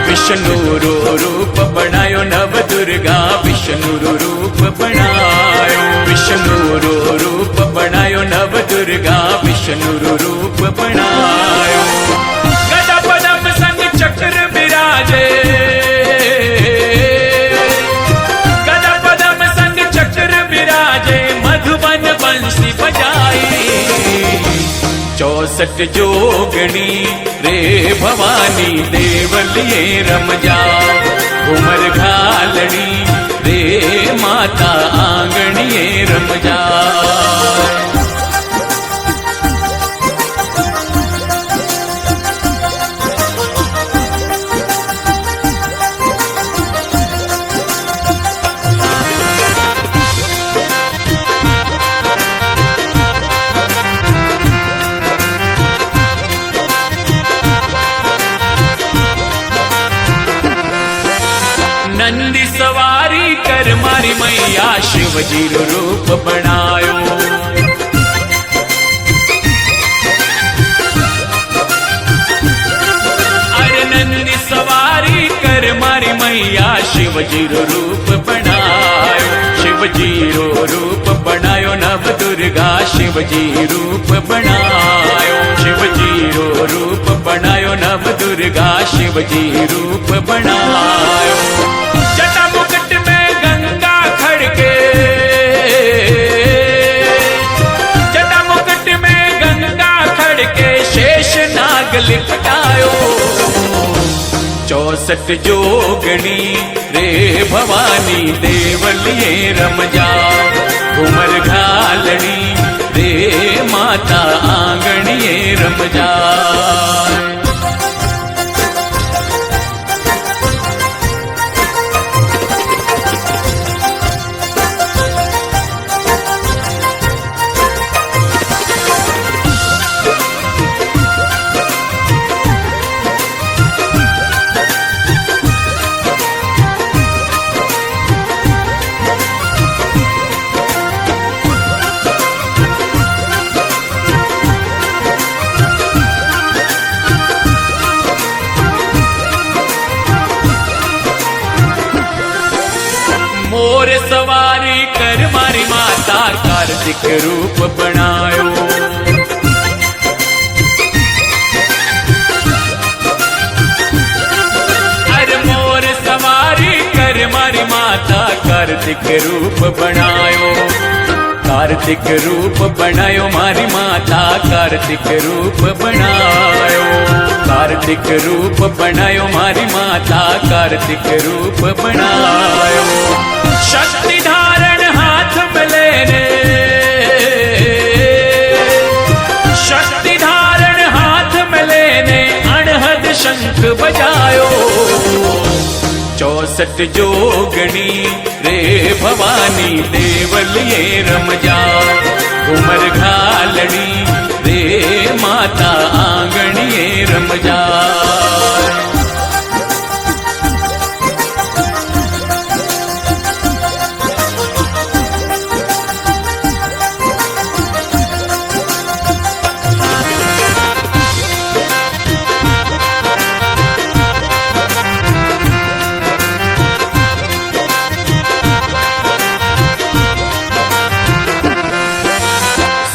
विष्णु रो रूप बनायो नव दुर्गा विष्णु रो रूप बनायो विष्णु रो रूप बनायो नव दुर्गा विष्णु रो रूप बनायो गदा पदम संग चक्र विराजे गदा पदम संग चक्र विराजे मधुबन बंसी बजाई 64 जोगणी रे भवानी देवलिए रम जाओ घूमर घालनी रे माता आंगणिए रम जाओ नंदी सवारी कर मारी मैया शिवजी रो रूप बनायो अरे नंदी सवारी कर मारी मैया शिवजी रो रूप बनायो शिवजी रो रूप बनायो नव दुर्गा शिवजी रूप बनायो शिवजी रो रूप बनायो नव दुर्गा शिवजी रूप बनायो जटा मुकुट में गंगा खड़के जटा मुकुट में गंगा खड़के शेष नाग लिपटायो 64 जोगणी रे भवानी देवलिए रम जाओ घूमर घालनी रे माता आंगणिए रम जाओ मोर सवारी कर मारी माता कार्तिक रूप बनायो अरे मोर सवारी कर मारी माता कार्तिक रूप बनायो कार्तिक रूप बनायो मारी माता कार्तिक रूप बनायो कार्तिक रूप बनायो मारी माता कार्तिक रूप बनायो शक्ति धारण हाथ में लेने शक्ति धारण हाथ में लेने अनहद शंख बजायो 64 जोगणी रे भवानी देवलिए रम जाओ घूमर घालनी रे माता आंगणिए रम जाओ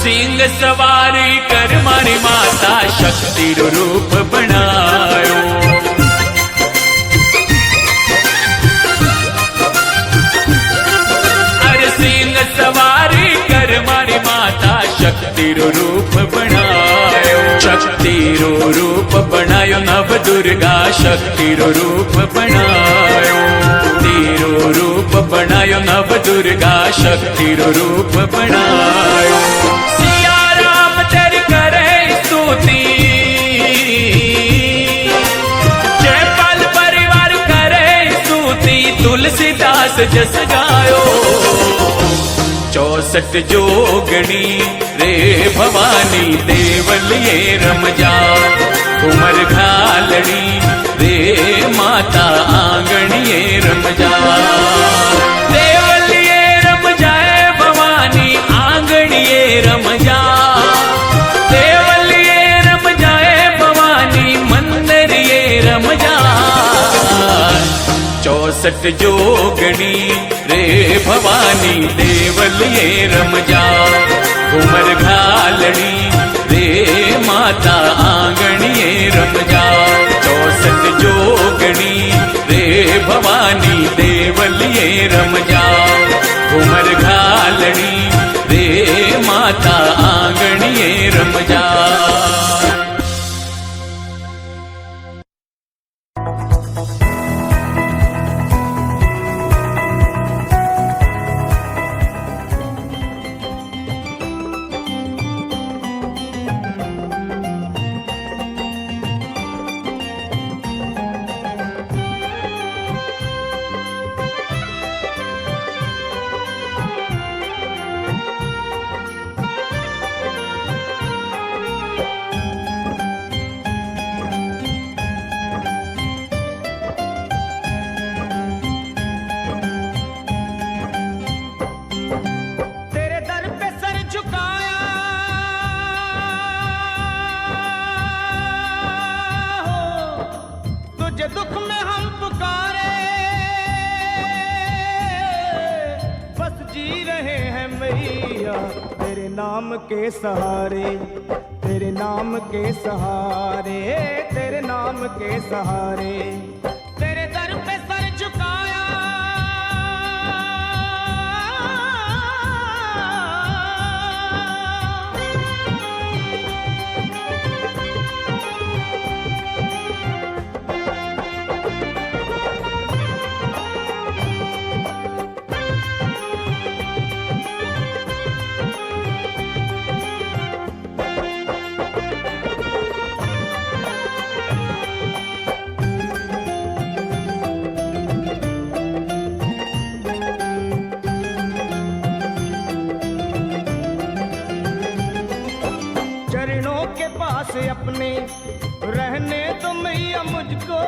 सिंह सवारी कर मारी माता शक्ति रो रूप बनायो अरे सिंह सवारी कर मारी माता शक्ति रो रूप बनायो शक्ति रो रूप बनायो नव दुर्गा शक्ति रो रूप बनायो रो रूप बनायो नव दुर्गा शक्ति रो रूप बनायो जयपाल परिवार करे स्तुति तुलसीदास जस गायो 64 जोगणी रे भवानी देवलिए रम जाओ घूमर घालनी रे माता आंगणिए रम जाओ देवलिए रम जाए भवानी आंगणिए रम जाओ देवलिए रम जाए भवानी मंदिर ये रम जाओ 64 जोगणी रे भवानी देवल ये रम जाओ घूमर घालनी रे माता आंगणी ये रम जाओ 64 जोगणी रे भवानी देवल ये रम जाओ घूमर घालनी रे माता आंगणी ये रम जाओ। दुख में हम पुकारे, बस जी रहे हैं मैया तेरे नाम के सहारे, तेरे नाम के सहारे, तेरे नाम के सहारे। तेरे दर पे सर झुकाया, चरणों के पास अपने रहने तो मैया मुझको,